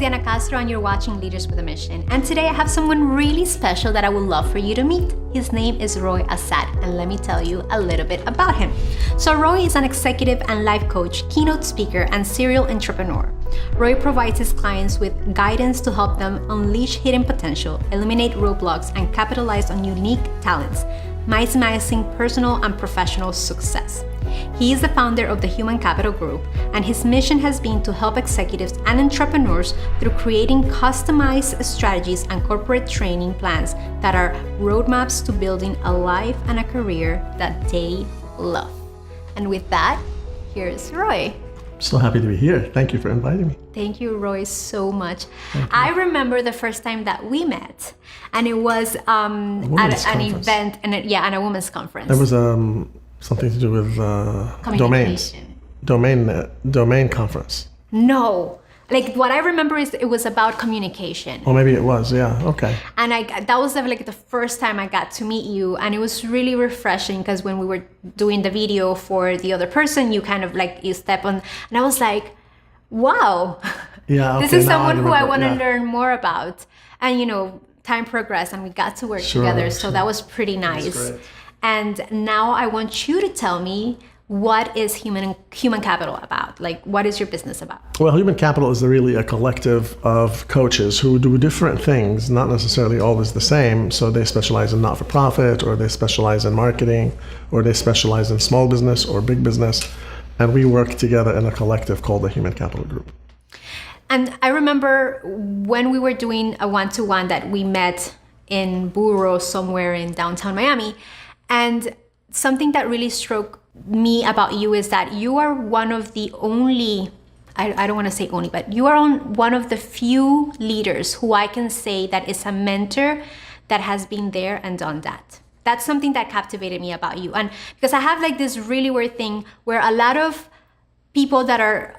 Diana Castro and you're watching Leaders with a Mission. And today I have someone really special that I would love for you to meet. His name is Roy Assad, and let me tell you a little bit about him. So Roy is an executive and life coach, keynote speaker, and serial entrepreneur. Roy provides his clients with guidance to help them unleash hidden potential, eliminate roadblocks, and capitalize on unique talents, maximizing personal and professional success. He is the founder of the Human Capital Group, and his mission has been to help executives and entrepreneurs through creating customized strategies and corporate training plans that are roadmaps to building a life and a career that they love. And with that, here's Roy. So happy to be here. Thank you for inviting me. Thank you, Roy, so much. I remember the first time that we met, and it was at an event, at a women's conference. It was something to do with domains. Domain conference. No. Like what I remember is it was about communication. Or maybe it was, yeah, okay. And that was the first time I got to meet you, and it was really refreshing because when we were doing the video for the other person, you kind of you step on, and I was like, wow, yeah, okay, this is someone who I want to learn more about. And time progressed and we got to work together, so that was pretty nice. And now I want you to tell me, what is human capital about? What is your business about? Well, human capital is really a collective of coaches who do different things, not necessarily always the same. So they specialize in not-for-profit, or they specialize in marketing, or they specialize in small business or big business. And we work together in a collective called the Human Capital Group. And I remember when we were doing a one-to-one that we met in Burro somewhere in downtown Miami. And something that really struck me about you is that you are one of the only, I don't want to say only, but you are one of the few leaders who I can say that is a mentor that has been there and done that. That's something that captivated me about you. And because I have this really weird thing where a lot of people that are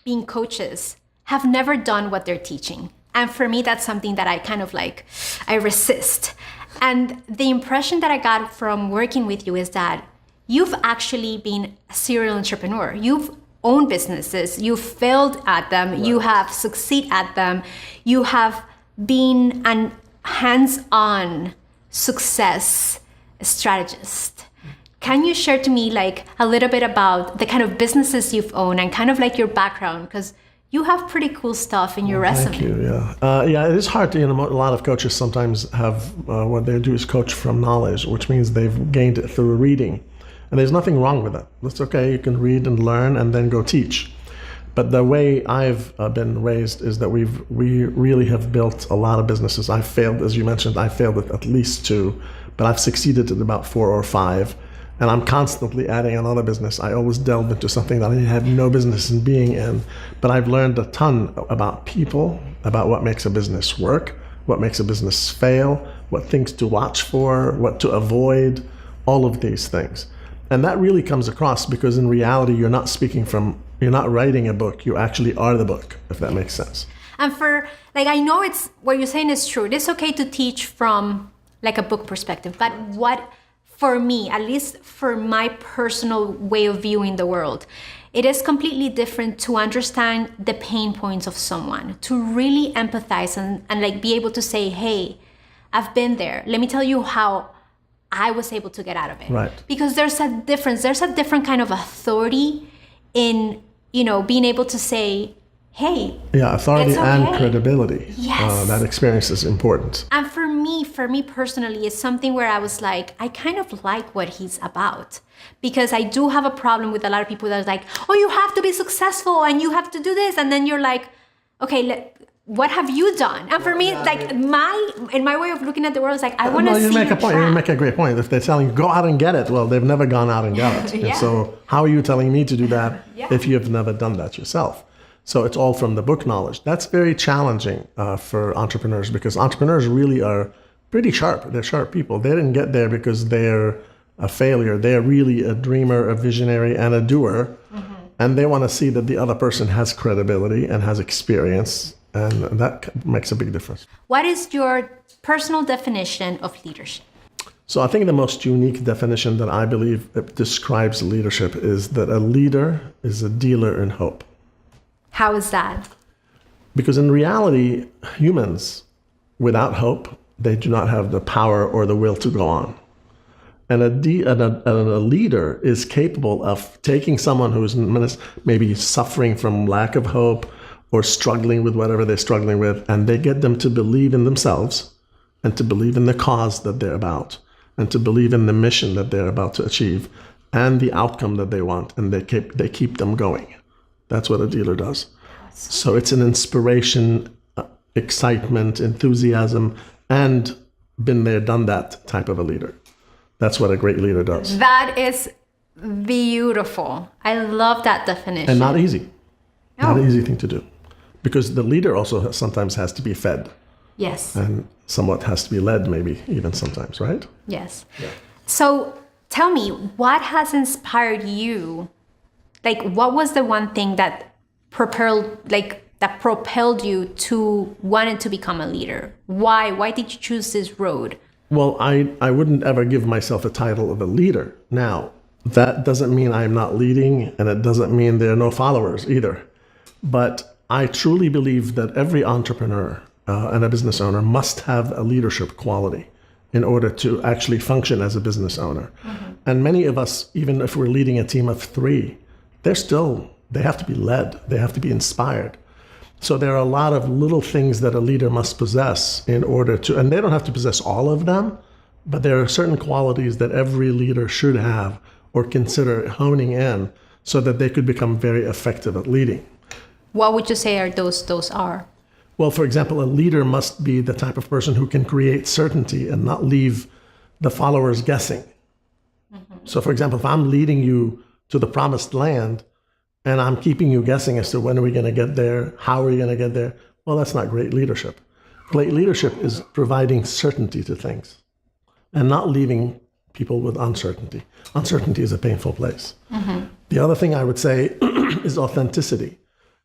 being coaches have never done what they're teaching. And for me, that's something that I kind of I resist. And the impression that I got from working with you is that you've actually been a serial entrepreneur. You've owned businesses, you've failed at them, right. You have succeeded at them, you have been a hands-on success strategist. Can you share to me a little bit about the kind of businesses you've owned and kind of your background? Because you have pretty cool stuff in your resume. Thank you, yeah. Yeah, it is hard to, a lot of coaches sometimes have, what they do is coach from knowledge, which means they've gained it through reading. And there's nothing wrong with that. That's okay, you can read and learn and then go teach. But the way I've been raised is that we really have built a lot of businesses. I failed, as you mentioned, I failed at least 2, but I've succeeded at about 4 or 5. And I'm constantly adding another business. I always delve into something that I had no business in being in. But I've learned a ton about people, about what makes a business work, what makes a business fail, what things to watch for, what to avoid, all of these things. And that really comes across because in reality, you're not writing a book, you actually are the book, if that makes sense. And I know it's, what you're saying is true. It is okay to teach from a book perspective, but what, for me, at least for my personal way of viewing the world, it is completely different to understand the pain points of someone, to really empathize and be able to say, hey, I've been there. Let me tell you how I was able to get out of it. Right. Because there's a difference. There's a different kind of authority in, being able to say, hey, yeah, authority it's okay. And credibility. Yes. That experience is important. And for me personally, it's something where I was I kind of like what he's about. Because I do have a problem with a lot of people that are oh, you have to be successful and you have to do this. And then you're okay, what have you done? And for me, my way of looking at the world is I want to see you make a point. You make a great point. If they're telling you, go out and get it, well, they've never gone out and got it. Yeah. And so how are you telling me to do that if you have never done that yourself? So it's all from the book knowledge. That's very challenging for entrepreneurs because entrepreneurs really are pretty sharp. They're sharp people. They didn't get there because they're a failure. They're really a dreamer, a visionary, and a doer. Mm-hmm. And they want to see that the other person has credibility and has experience. And that makes a big difference. What is your personal definition of leadership? So I think the most unique definition that I believe describes leadership is that a leader is a dealer in hope. How is that? Because in reality, humans without hope, they do not have the power or the will to go on. And a leader is capable of taking someone who is maybe suffering from lack of hope or struggling with whatever they're struggling with, and they get them to believe in themselves and to believe in the cause that they're about and to believe in the mission that they're about to achieve and the outcome that they want, and they keep them going. That's what a dealer does. So it's an inspiration, excitement, enthusiasm, and been there, done that type of a leader. That's what a great leader does. That is beautiful. I love that definition. And not easy. No. Not an easy thing to do. Because the leader also sometimes has to be fed. Yes. And somewhat has to be led, maybe even sometimes, right? Yes. Yeah. So tell me, what has inspired you? Like, what was the one thing that propelled you to wanting to become a leader? Why? Why did you choose this road? Well, I wouldn't ever give myself a title of a leader. Now, that doesn't mean I'm not leading, and it doesn't mean there are no followers either. But I truly believe that every entrepreneur and a business owner must have a leadership quality in order to actually function as a business owner. Mm-hmm. And many of us, even if we're leading a team of 3, they have to be led. They have to be inspired. So there are a lot of little things that a leader must possess in order to, and they don't have to possess all of them, but there are certain qualities that every leader should have or consider honing in so that they could become very effective at leading. What would you say those are? Well, for example, a leader must be the type of person who can create certainty and not leave the followers guessing. Mm-hmm. So for example, if I'm leading you to the promised land, and I'm keeping you guessing as to when are we going to get there, how are we going to get there, well, that's not great leadership. Great leadership is providing certainty to things and not leaving people with uncertainty. Uncertainty is a painful place. Mm-hmm. The other thing I would say is authenticity.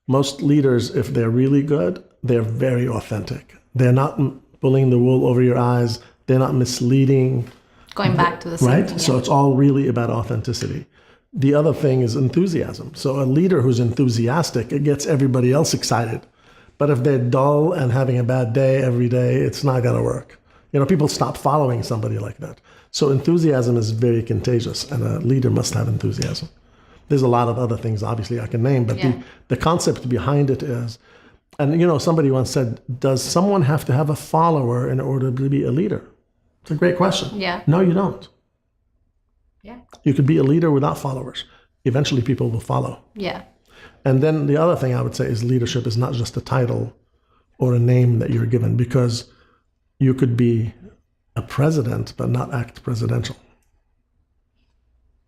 Most leaders, if they're really good, they're very authentic. They're not pulling the wool over your eyes. They're not misleading. Going back to the same right? thing, yeah. So it's all really about authenticity. The other thing is enthusiasm. So a leader who's enthusiastic, it gets everybody else excited. But if they're dull and having a bad day every day, it's not going to work. People stop following somebody like that. So enthusiasm is very contagious, and a leader must have enthusiasm. There's a lot of other things, obviously, I can name, but the concept behind it is, and somebody once said, does someone have to have a follower in order to be a leader? It's a great question. Yeah. No, you don't. Yeah. You could be a leader without followers. Eventually people will follow. Yeah. And then the other thing I would say is leadership is not just a title or a name that you're given, because you could be a president but not act presidential.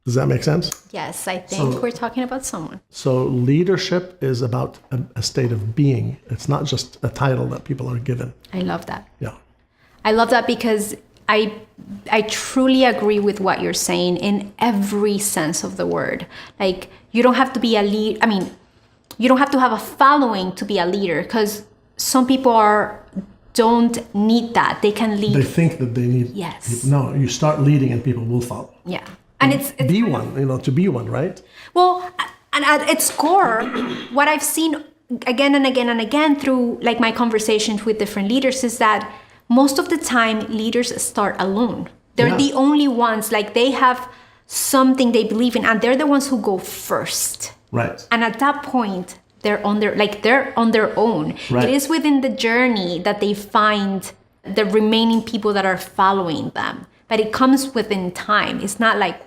Does that make sense? Yes, I think we're talking about someone. So leadership is about a state of being. It's not just a title that people are given. I love that. Yeah. I love that because I truly agree with what you're saying in every sense of the word. Like, you don't have to be a lead. I mean, you don't have to have a following to be a leader, because some people don't need that. They can lead. They think that they need. Yes. No, you start leading and people will follow. Yeah. And it's be one, to be one, right? Well, and at its core, what I've seen again and again and again through like my conversations with different leaders is that most of the time leaders start alone. They're the only ones, like they have something they believe in, and they're the ones who go first. Right. And at that point, they're on their own. Right. It is within the journey that they find the remaining people that are following them. But it comes within time. It's not like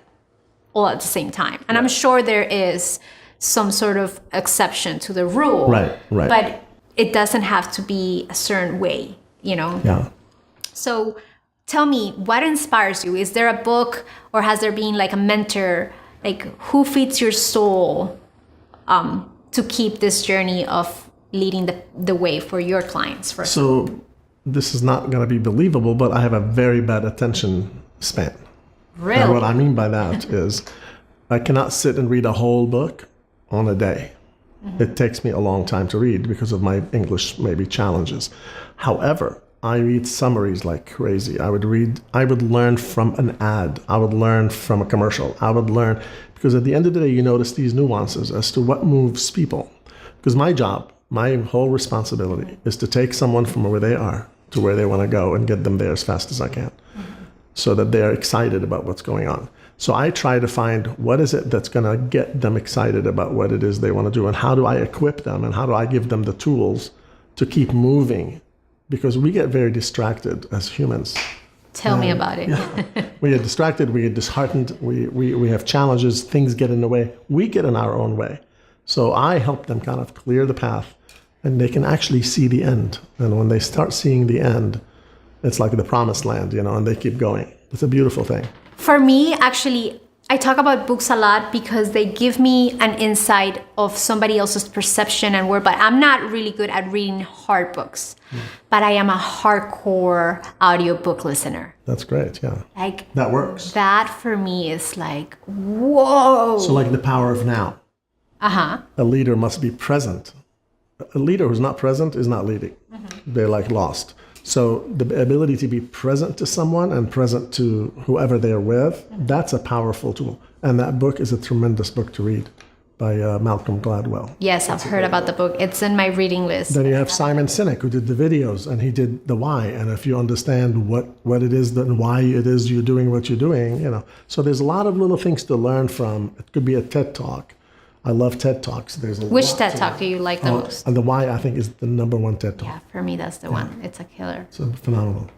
all at the same time. And I'm sure there is some sort of exception to the rule. Right. But it doesn't have to be a certain way, Yeah. So tell me, what inspires you? Is there a book, or has there been like a mentor? Like, who feeds your soul to keep this journey of leading the way for your clients? So this is not going to be believable, but I have a very bad attention span. Really? And what I mean by that is I cannot sit and read a whole book on a day. Mm-hmm. It takes me a long time to read because of my English maybe challenges. However, I read summaries like crazy. I would learn from an ad. I would learn from a commercial. I would learn, because at the end of the day, you notice these nuances as to what moves people. Because my job my whole responsibility is to take someone from where they are to where they want to go and get them there as fast as I can, so that they are excited about what's going on. So I try to find what is it that's going to get them excited about what it is they want to do, and how do I equip them, and how do I give them the tools to keep moving, because we get very distracted as humans. Tell me about it. We get distracted, we get disheartened, we have challenges, things get in the way, we get in our own way. So I help them kind of clear the path, and they can actually see the end. And when they start seeing the end, it's like the promised land, and they keep going. It's a beautiful thing. For me, actually, I talk about books a lot because they give me an insight of somebody else's perception and word, but I'm not really good at reading hard books. But I am a hardcore audiobook listener. That's great, yeah. Like, that works. That for me is like, whoa. So like the power of now. Uh-huh. A leader must be present. A leader who's not present is not leading. They're like lost. So the ability to be present to someone and present to whoever they're with, that's a powerful tool. And that book is a tremendous book to read by Malcolm Gladwell. Yes, I've heard about the book. It's in my reading list. Then you have Simon Sinek, who did the videos, and he did the why. And if you understand what it is and why it is you're doing what you're doing, So there's a lot of little things to learn from. It could be a TED Talk. I love TED Talks. Which TED Talk do you like the most? And the why, I think, is the number one TED Talk. Yeah, for me, that's the one. It's a killer. It's phenomenal.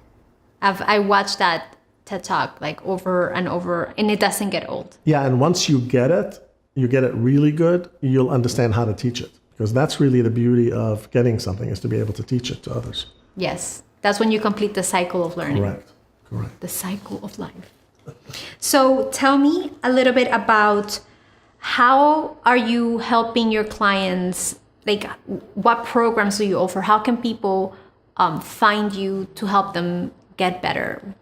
I watched that TED Talk like over and over, and it doesn't get old. Yeah, and once you get it really good, you'll understand how to teach it. Because that's really the beauty of getting something, is to be able to teach it to others. Yes, that's when you complete the cycle of learning. Correct. The cycle of life. So tell me a little bit about how are you helping your clients? Like, what programs do you offer? How can people find you to help them get better?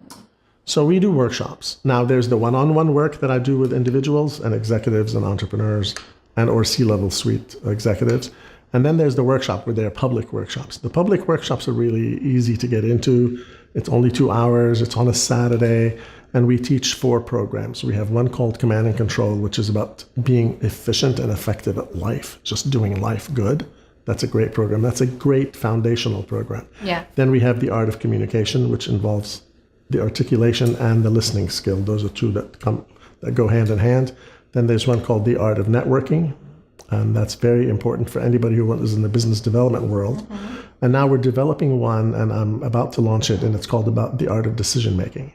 So we do workshops. Now there's the one-on-one work that I do with individuals and executives and entrepreneurs and or C-level suite executives. And then there's the workshop where they're public workshops. The public workshops are really easy to get into. It's only 2 hours. It's on a Saturday. And we teach 4 programs. We have one called Command and Control, which is about being efficient and effective at life, just doing life good. That's a great program. That's a great foundational program. Yeah. Then we have the Art of Communication, which involves the articulation and the listening skill. Those are 2 that go hand in hand. Then there's one called the Art of Networking, and that's very important for anybody who is in the business development world. And now we're developing one, and I'm about to launch it, and it's called about the Art of Decision Making.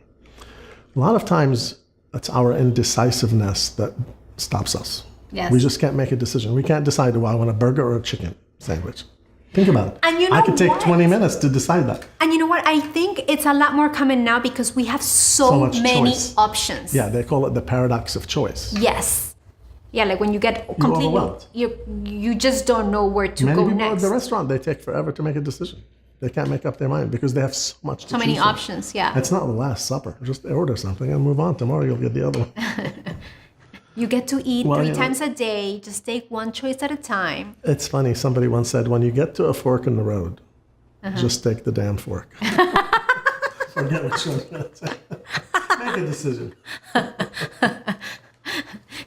A lot of times, it's our indecisiveness that stops us. Yes. We just can't make a decision. We can't decide, do I want a burger or a chicken sandwich? Think about it. And you know I could take what? 20 minutes to decide that. And you know what? I think it's a lot more common now because we have so much many choice. options. Yeah, they call it the paradox of choice. Yes. Yeah, like when you get completely, overwhelmed. you just don't know where to Many go people next. at the restaurant, they take forever to make a decision. They can't make up their mind because they have so much to So many choose from. options, yeah. It's not the Last Supper. Just order something and move on. Tomorrow you'll get the other one. You get to eat Well, 3 times a day. Just take one choice at a time. It's funny. Somebody once said, when you get to a fork in the road, just take the damn fork. Forget what you going to say. Make a decision.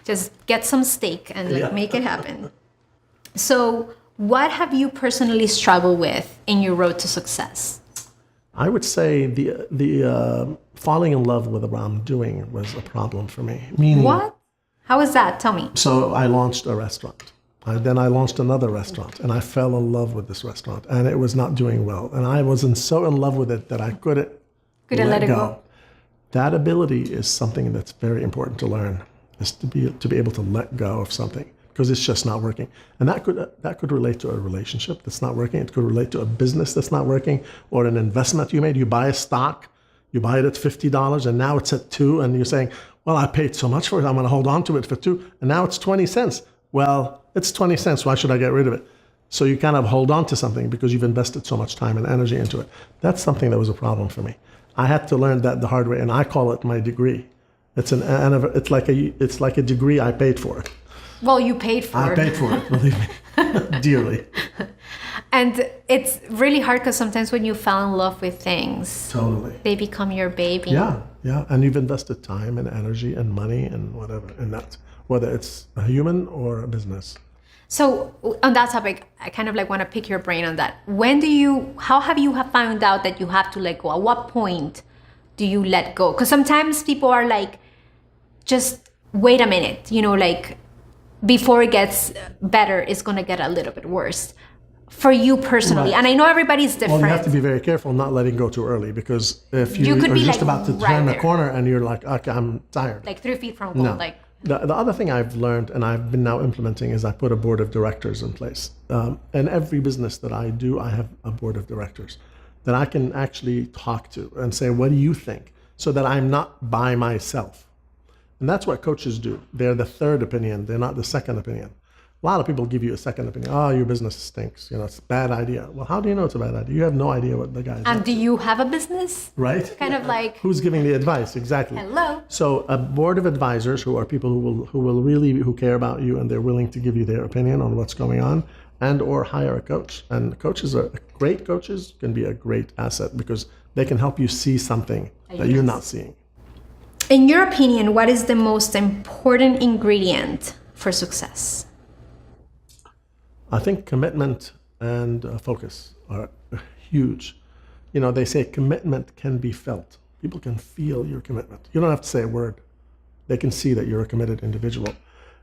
Just get some steak and make it happen. So what have you personally struggled with in your road to success? I would say the falling in love with what I'm doing was a problem for me. Meaning, What? How is that? Tell me. So I launched a restaurant. Then I launched another restaurant, and I fell in love with this restaurant, and it was not doing well. And I was so in love with it that I couldn't let it go. That ability is something that's very important to learn, is to be able to let go of something because it's just not working. And that could relate to a relationship that's not working. It could relate to a business that's not working, or an investment you made. You buy a stock, you buy it at $50, and now it's at $2, and you're saying, well, I paid so much for it, I'm going to hold on to it for $2, and now it's 20 cents. Well, it's 20 cents. Why should I get rid of it? So you kind of hold on to something because you've invested so much time and energy into it. That's something that was a problem for me. I had to learn that the hard way, and I call it my degree. It's like a degree I paid for. Well, you paid for I it. paid for it, believe me, dearly. And it's really hard because sometimes when you fall in love with things, Totally. they become your baby. Yeah. And you've invested time and energy and money and whatever in that, whether it's a human or a business. So on that topic, I kind of like want to pick your brain on that. How have you found out that you have to let go? At what point do you let go? Because sometimes people are like, just wait a minute, like before it gets better, it's going to get a little bit worse for you personally. Right. And I know everybody's different. Well, you have to be very careful not letting go too early, because if you could are be just like about to right turn the there. corner and you're like, okay, I'm tired. Like 3 feet from goal, No. like The other thing I've learned and I've been now implementing is I put a board of directors in place. In every business that I do, I have a board of directors that I can actually talk to and say, what do you think? So that I'm not by myself. And that's what coaches do. They're the third opinion. They're not the second opinion. A lot of people give you a second opinion. Oh, your business stinks. It's a bad idea. Well, how do you know it's a bad idea? You have no idea what the guy's and up do to, you have a business? right? Kind of like, Who's giving the advice? Exactly. hello. So a board of advisors who are people who care about you and they're willing to give you their opinion on what's going on, and or hire a coach. And great coaches can be a great asset because they can help you see something that you're not seeing. In your opinion, what is the most important ingredient for success? I think commitment and focus are huge. They say commitment can be felt. People can feel your commitment. You don't have to say a word. They can see that you're a committed individual.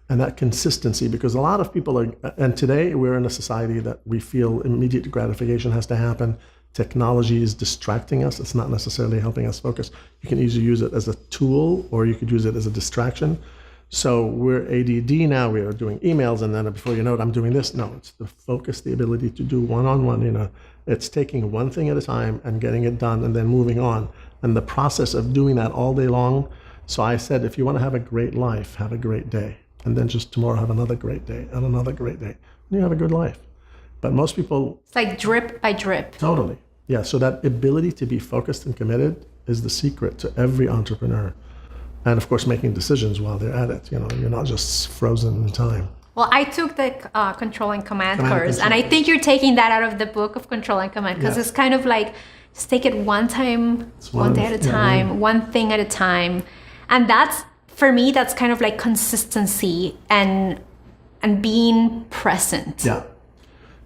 And that consistency, because a lot of people and today we're in a society that we feel immediate gratification has to happen. Technology is distracting us. It's not necessarily helping us focus. You can either use it as a tool or you could use it as a distraction. So we're ADD now, we are doing emails, and then before you know it, I'm doing this. No, it's the focus, the ability to do one-on-one, it's taking one thing at a time and getting it done and then moving on. And the process of doing that all day long. So I said, if you want to have a great life, have a great day. And then just tomorrow have another great day and another great day. And you have a good life. But most people... It's like drip by drip. Totally. Yeah, so that ability to be focused and committed is the secret to every entrepreneur. And of course, making decisions while they're at it. You're not just frozen in time. Well, I took the Control and Command Command and course, Control. and I think you're taking that out of the book of Control and Command, because Yeah. it's kind of like, just take it one day at a time, one thing at a time. And that's, for me, that's kind of like consistency and being present. Yeah.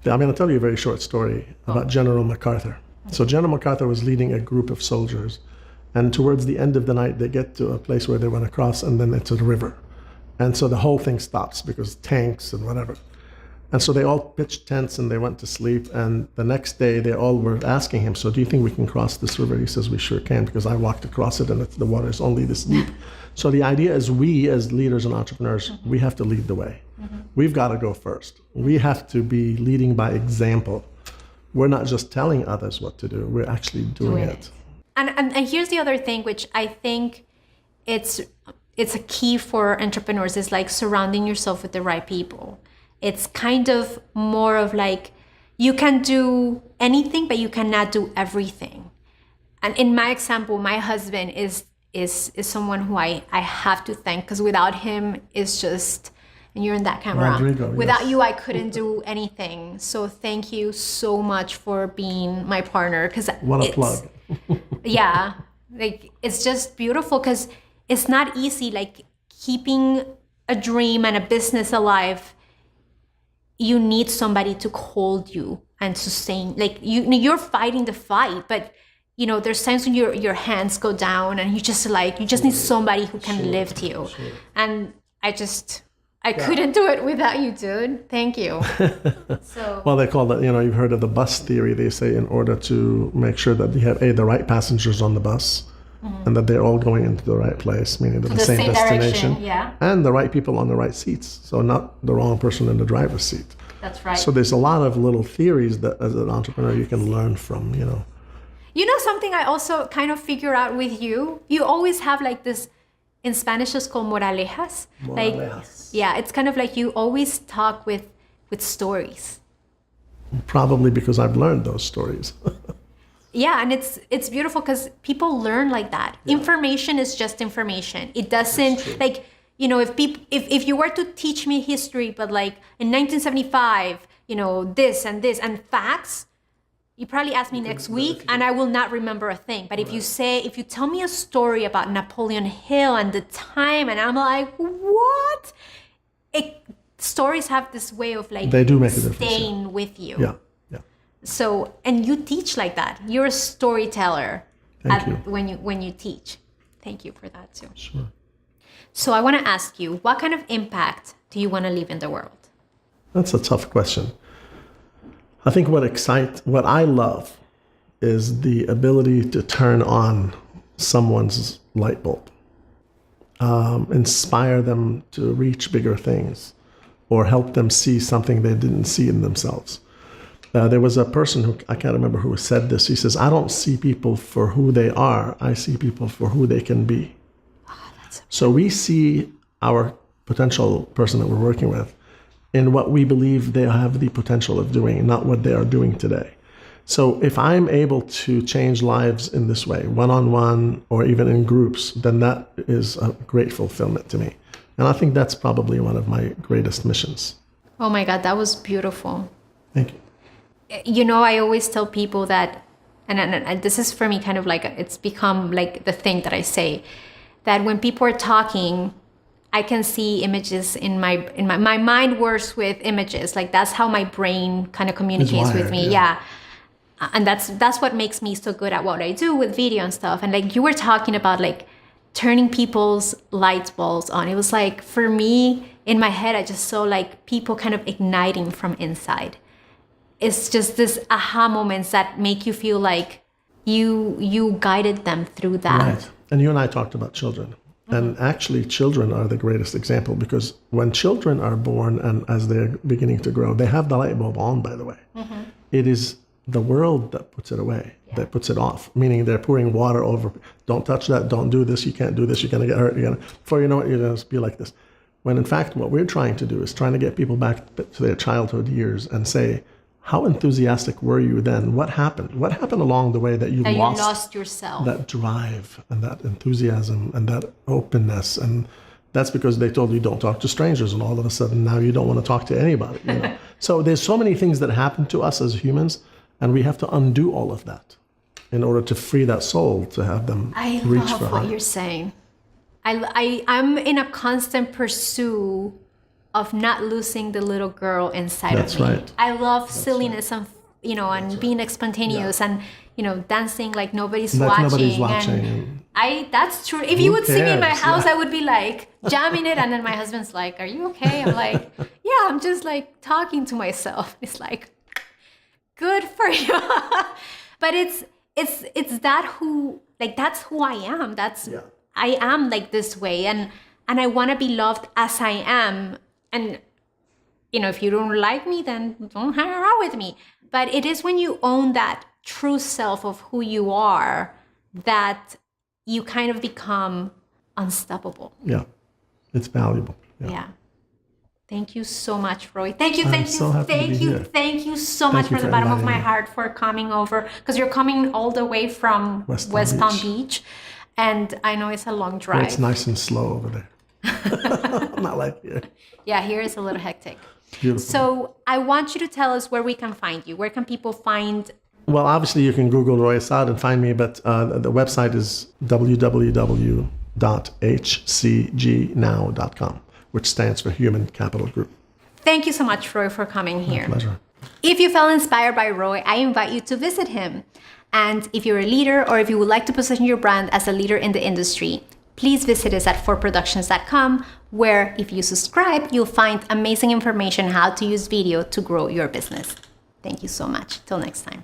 I'm going to tell you a very short story about General MacArthur. So General MacArthur was leading a group of soldiers. And towards the end of the night, they get to a place where they want to cross, and then it's a river. And so the whole thing stops because tanks and whatever. And so they all pitched tents and they went to sleep. And the next day, they all were asking him, so do you think we can cross this river? He says, we sure can, because I walked across it and the water is only this deep. So the idea is we, as leaders and entrepreneurs, we have to lead the way. We've got to go first. We have to be leading by example. We're not just telling others what to do. We're actually doing it. And here's the other thing, which I think it's a key for entrepreneurs, is like surrounding yourself with the right people. It's kind of more of like, you can do anything, but you cannot do everything. And in my example, my husband is someone who I have to thank, because without him, it's just, and you're in that camera. Rodrigo, Without yes. you, I couldn't do anything. So thank you so much for being my partner. Because What a plug. Yeah, like it's just beautiful, because it's not easy, like keeping a dream and a business alive. You need somebody to hold you and sustain, like you're fighting the fight, but there's times when your hands go down and you just need somebody who can lift you. And I couldn't do it without you, dude. Thank you. So Well, they call that, you've heard of the bus theory. They say in order to make sure that you have the right passengers on the bus, and that they're all going into the right place, meaning the same destination, direction, yeah. and the right people on the right seats. So not the wrong person in the driver's seat. That's right. So there's a lot of little theories that as an entrepreneur you can learn from, Something I also kind of figure out with you, you always have like this, in Spanish it's called moralejas. Like, yeah, it's kind of like you always talk with stories. Probably because I've learned those stories. Yeah, and it's beautiful because people learn like that. Yeah. Information is just information. It doesn't, like, if you were to teach me history, but like in 1975, this and facts, you probably ask me next week and I will not remember a thing. But if you tell me a story about Napoleon Hill and the time, and I'm like, what? stories have this way of like They do make a difference, staying with you. Yeah, yeah. So, and you teach like that. You're a storyteller Thank you. when you teach. Thank you for that too. Sure. So I want to ask you, what kind of impact do you want to leave in the world? That's a tough question. I think what I love is the ability to turn on someone's light bulb, inspire them to reach bigger things, or help them see something they didn't see in themselves. There was a person who, I can't remember who said this. He says, I don't see people for who they are. I see people for who they can be. So we see our potential person that we're working with in what we believe they have the potential of doing, not what they are doing today. So if I'm able to change lives in this way, one-on-one or even in groups, then that is a great fulfillment to me. And I think that's probably one of my greatest missions. Oh my God, that was beautiful. Thank you. You know, I always tell people that, and this is for me kind of like, it's become like the thing that I say, that when people are talking, I can see images in my mind works with images. Like that's how my brain kind of communicates with me. Yeah. And that's what makes me so good at what I do with video and stuff. And like you were talking about like turning people's light bulbs on. It was like, for me, in my head, I just saw like people kind of igniting from inside. It's just this aha moments that make you feel like you guided them through that. Right. And you and I talked about children. And actually, children are the greatest example, because when children are born and as they're beginning to grow, they have the light bulb on, by the way. It is the world that puts it away, that puts it off, meaning they're pouring water over. Don't touch that. Don't do this. You can't do this. You're going to get hurt. Before you know it, you're going to be like this. When in fact, what we're trying to do is trying to get people back to their childhood years and say, how enthusiastic were you then? What happened? What happened along the way that you lost yourself? That drive and that enthusiasm and that openness. And that's because they told you don't talk to strangers. And all of a sudden now you don't want to talk to anybody. You know? So there's so many things that happen to us as humans, and we have to undo all of that in order to free that soul to have them reach for I love what you're saying. I'm in a constant pursuit of not losing the little girl inside That's of me. right. I love silliness and and being spontaneous and dancing like nobody's watching. And that's true. If you would see me in my house, I would be like jamming it, and then my husband's like, "Are you okay?" I'm like, "Yeah, I'm just like talking to myself." It's like, good for you. But it's that's who I am. I am like this way, and I want to be loved as I am. And, if you don't like me, then don't hang around with me. But it is when you own that true self of who you are that you kind of become unstoppable. Yeah, it's valuable. Yeah. Thank you so much, Roy. Thank you so so much from the bottom of my heart for coming over, because you're coming all the way from West Palm Beach. And I know it's a long drive. It's nice and slow over there. Not like here. Yeah, here is a little hectic. Beautiful. So I want you to tell us where we can find you. Where can people find? Well, obviously you can Google Roy Assad and find me, but the website is www.hcgnow.com, which stands for Human Capital Group. Thank you so much, Roy, for coming here. My pleasure. If you felt inspired by Roy, I invite you to visit him. And if you're a leader, or if you would like to position your brand as a leader in the industry, please visit us at forproductions.com, where if you subscribe, you'll find amazing information how to use video to grow your business. Thank you so much. Till next time.